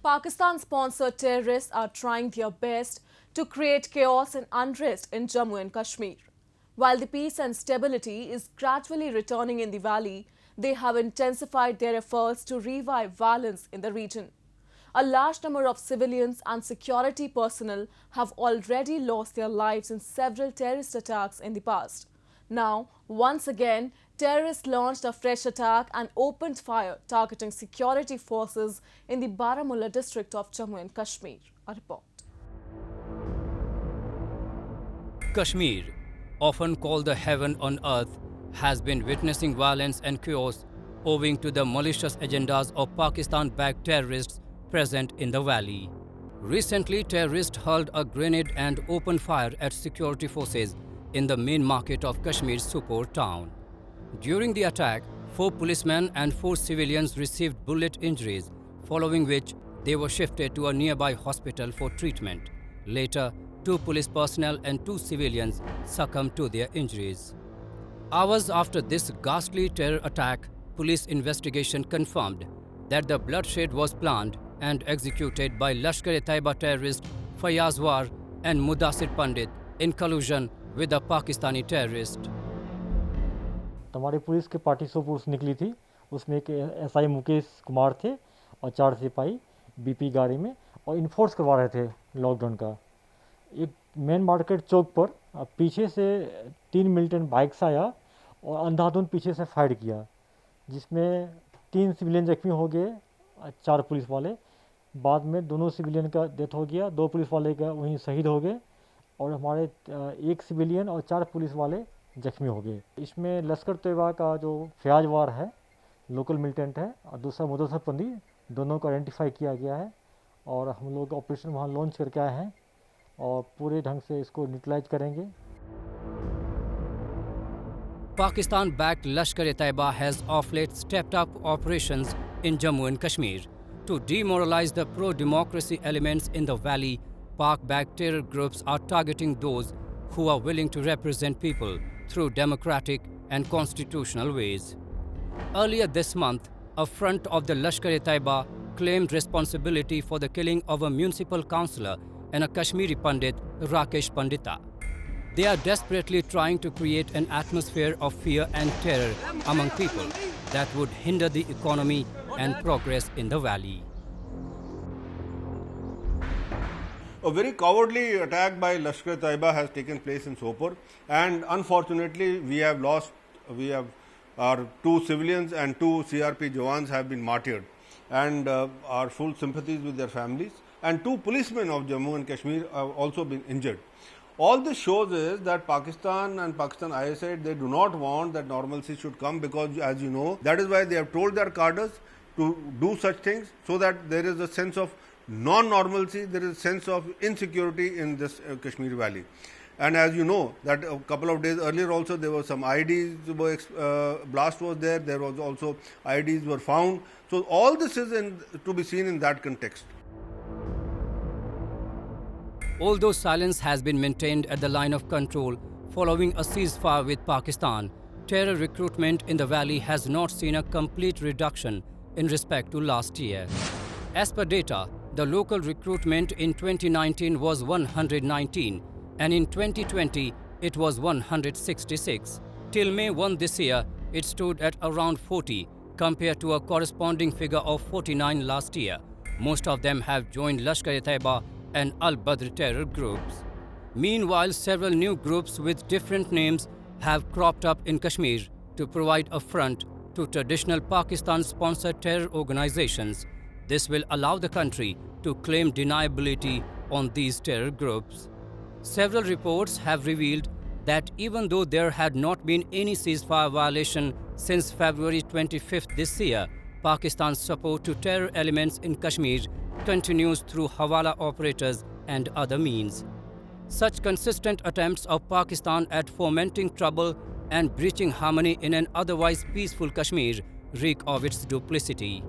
Pakistan-sponsored terrorists are trying their best to create chaos and unrest in Jammu and Kashmir. While the peace and stability is gradually returning in the valley, they have intensified their efforts to revive violence in the region. A large number of civilians and security personnel have already lost their lives in several terrorist attacks in the past. Now, once again, terrorists launched a fresh attack and opened fire targeting security forces in the Baramulla district of Jammu and Kashmir. A report. Kashmir, often called the heaven on earth, has been witnessing violence and chaos owing to the malicious agendas of Pakistan-backed terrorists present in the valley. Recently, terrorists hurled a grenade and opened fire at security forces in the main market of Kashmir's Sopore town. During the attack, 4 policemen and 4 civilians received bullet injuries, following which they were shifted to a nearby hospital for treatment. Later, 2 police personnel and 2 civilians succumbed to their injuries. Hours after this ghastly terror attack, police investigation confirmed that the bloodshed was planned and executed by Lashkar-e-Taiba terrorist Fayaz War and Mudassir Pandit in collusion with a Pakistani terrorist. हमारी police की party Sopore से निकली थी। उसमें एक SI Mukesh Kumar थे और 4 सिपाही बीपी गाड़ी में और इन्फोर्स करवा रहे थे लॉकडाउन का। एक मेन मार्केट चौक पर पीछे से 3 मिलिटेंट बाइक से आया और अंधाधुंध पीछे से फायर किया, जिसमें 3 सिविलियन जख्मी हो गए, 4 पुलिस वाले। बाद में दोनों सिविलियन का डेथ हो गया, 2 पुलिस वाले का वहीं शहीद हो गए और हमारे 1 सिविलियन और 4 पुलिस वाले जख्मी हो गए। इसमें लश्कर तैयबा का जो फयाज वार है, लोकल मिलिटेंट है, और दूसरा मुदस्सिर पंडित, दोनों को आइडेंटिफाई किया गया है और हम लोग ऑपरेशन वहाँ लॉन्च करके आए हैं और पूरे ढंग से इसको न्यूट्रलाइज करेंगे। Pakistan-backed Lashkar-e-Taiba has of late stepped up operations in Jammu and Kashmir to demoralize the pro-democracy elements in the valley. Pak-backed terror groups are targeting those who are willing to represent people through democratic and constitutional ways. Earlier this month, a front of the Lashkar-e-Taiba claimed responsibility for the killing of a municipal councillor and a Kashmiri Pandit, Rakesh Pandita. They are desperately trying to create an atmosphere of fear and terror among people that would hinder the economy and progress in the valley. A very cowardly attack by Lashkar-e-Taiba has taken place in Sopore, and unfortunately our 2 civilians and 2 CRP Jawans have been martyred, and our full sympathies with their families, and 2 policemen of Jammu and Kashmir have also been injured. All this shows is that Pakistan and Pakistan ISI, they do not want that normalcy should come, because as you know, that is why they have told their cadres to do such things, so that there is a sense of non-normalcy, there is a sense of insecurity in this Kashmir valley. And as you know, that a couple of days earlier also there were some IDs, blast was there was also IDs were found. So all this is to be seen in that context. Although silence has been maintained at the line of control following a ceasefire with Pakistan, terror recruitment in the valley has not seen a complete reduction in respect to last year. As per data, the local recruitment in 2019 was 119 and in 2020 it was 166. Till May 1 this year, it stood at around 40 compared to a corresponding figure of 49 last year. Most of them have joined Lashkar-e-Taiba and Al-Badr terror groups. Meanwhile, several new groups with different names have cropped up in Kashmir to provide a front to traditional Pakistan-sponsored terror organizations. This will allow the country to claim deniability on these terror groups. Several reports have revealed that even though there had not been any ceasefire violation since February 25th this year, Pakistan's support to terror elements in Kashmir continues through Hawala operators and other means. Such consistent attempts of Pakistan at fomenting trouble and breaching harmony in an otherwise peaceful Kashmir reek of its duplicity.